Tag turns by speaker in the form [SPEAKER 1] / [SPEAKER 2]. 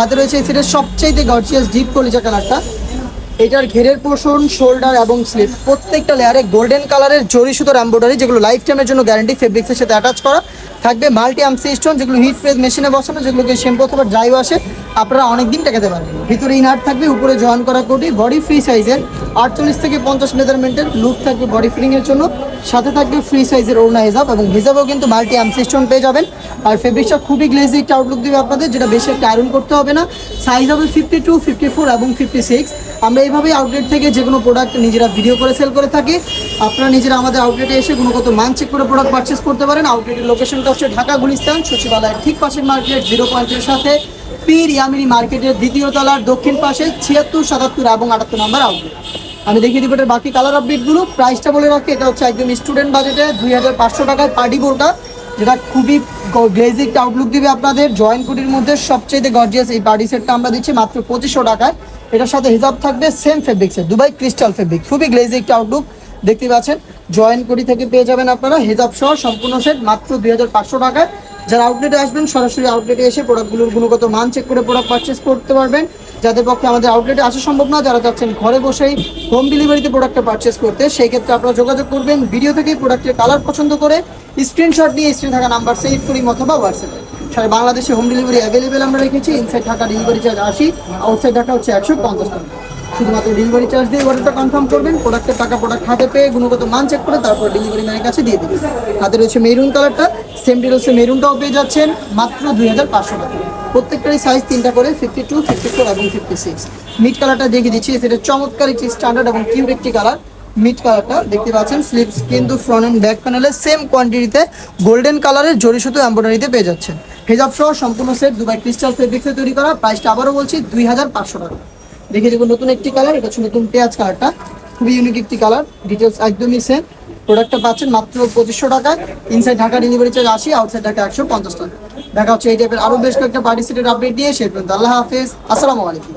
[SPEAKER 1] হাতে রয়েছে এই সেটের সবচেয়ে গর্জিয়াস ডিপ কলিজা কালারটা। এটার ঘেরের পোর্শন, শোল্ডার এবং স্লিভ প্রত্যেকটা লেয়ারে গোল্ডেন কালারের জরি সুতোর এমব্রয়ডারি, যেগুলো লাইফ টাইমের জন্য গ্যারান্টি, ফেব্রিক্সের সাথে অ্যাটাচ করা থাকবে। মাল্টি আমসি স্টোন, যেগুলো হিট প্রেস মেশিনে বসানো, যেগুলোকে শ্যাম্পু অথবা ড্রাই ওয়াশে আপনারা অনেকদিন টেকাতে পারবেন। ভিতরে ইনার থাকবে, উপরে জয়েন করা কোটি, বডি ফ্রি সাইজের 48 থেকে 50 মেজারমেন্টের লুপ থাকবে বডি ফিটিংয়ের জন্য। সাথে থাকবে ফ্রি সাইজের ওড়না হিজাব, এবং হিজাবেও কিন্তু মাল্টি আমসি স্টোন পেয়ে যাবেন। আর ফেব্রিক্সটা খুবই গ্লেজি একটা আউটলুক দেবে আপনাদের, যেটা বেশি একটা আয়রন করতে হবে না। সাইজ হবে 52, 54 এবং 56। আমরা এইভাবেই আউটলেট থেকে যে কোনো প্রোডাক্ট নিজেরা ভিডিও করে সেল করে থাকি। আপনারা নিজেরা আমাদের আউটলেটে এসে গুণগত মান চেক করে প্রোডাক্ট পারচেস করতে পারেন। আউটলেটের লোকেশনটা হচ্ছে ঢাকা গুলিস্তান সচিবালয়ের ঠিক পাশের মার্কেট, 0 পয়েন্টের সাথে পীর ইয়ামিনী মার্কেটের দ্বিতীয় তলার দক্ষিণ পাশে 76, 77 এবং 78 নম্বর আউটলেট। আমি দেখিয়ে দিব এটার বাকি কালার আপডেটগুলো। প্রাইসটা বলে রাখি, এটা হচ্ছে একদম স্টুডেন্ট বাজেটে 2500 টাকায় পার্টি বোরকা, যেটা খুবই গ্লেজি একটা আউটলুক দিবে আপনাদের। জয়েন্ট কুটির মধ্যে সবচেয়ে গর্জিয়াস এই পার্টি সেটটা আমরা দিচ্ছি মাত্র 2500 টাকায়। এটার সাথে হিজাব থাকবে সেম ফেব্রিক্সের, দুবাই ক্রিস্টাল ফেব্রিক, খুবই গ্লেজি একটা আউটলুক দেখতে পাচ্ছেন। জয়েন্ট কুটি থেকে পেয়ে যাবেন আপনারা হিজাব সহ সম্পূর্ণ সেট মাত্র 2500 টাকায়। যারা আউটলেটে আসবেন সরাসরি আউটলেটে এসে প্রোডাক্টগুলোর গুণগত মান চেক করে প্রোডাক্ট পারচেস করতে পারবেন। যাদের পক্ষে আমাদের আউটলেটে আসা সম্ভব না, যারা চাচ্ছেন ঘরে বসেই হোম ডেলিভারিতে প্রোডাক্টটা পারচেস করতে, সেই ক্ষেত্রে আপনারা যোগাযোগ করবেন ভিডিও থেকেই প্রোডাক্টের কালার পছন্দ করে স্ক্রিনশট নিয়ে স্ক্রিনে থাকা নাম্বার সেভ করি অথবা হোয়াটসঅ্যাপে। সারা বাংলাদেশে হোম ডেলিভারি অ্যাভেলেবেল আমরা রেখেছি। Inside Dhaka delivery charge 80, outside Dhaka হচ্ছে 150 টাকা। শুধুমাত্র ডেলিভারি চার্জ দিয়ে অর্ডারটা কনফার্ম করবেন। প্রোডাক্টের টাকা প্রোডাক্ট হাতে পেয়ে গুণগত মান চেক করে তারপর ডেলিভারি ম্যানের কাছে দিয়ে দেবেন। হাতে রয়েছে মেরুন কালারটা, সেম ডিটেলসে মেরুনটাও পেয়ে যাচ্ছেন মাত্র 2500 টাকা। প্রত্যেকটারই সাইজ 3টা করে, 52, 54 এবং 56। মিড কালারটা দেখিয়ে দিচ্ছি, সেটা চমৎকার একটি স্ট্যান্ডার্ড এবং কিউট একটি কালার। মিড কালারটা দেখতে পাচ্ছেন, স্লিভস কিন্তু ফ্রন্ট এন্ড ব্যাক প্যানেলে সেম কোয়ান্টিটিতে গোল্ডেন কালারের জরি সুতো এমব্রয়ডারিতে পেয়ে যাচ্ছেন। হিজাব সহ সম্পূর্ণ সেট দুবাই ক্রিস্টাল ফেব্রিক্সে তৈরি করা। প্রাইসটা আবারও বলছি 2500 টাকা। দেখে দেবো নতুন একটি কালার, এটা হচ্ছে নতুন পেঁয়াজ কালারটা, খুবই ইউনিক একটি কালার। ডিটেলস একদমই সেম। প্রোডাক্টটা পাচ্ছেন মাত্র 2500 টাকায়। Inside Dhaka delivery charge 80, outside Dhaka 150 টাকা। দেখা হচ্ছে এই টাইপের আরও বেশ কয়েকটা পার্টি সেটের আপডেট নিয়ে। সে পর্যন্ত আল্লাহ হাফেজ, আসসালামু আলাইকুম।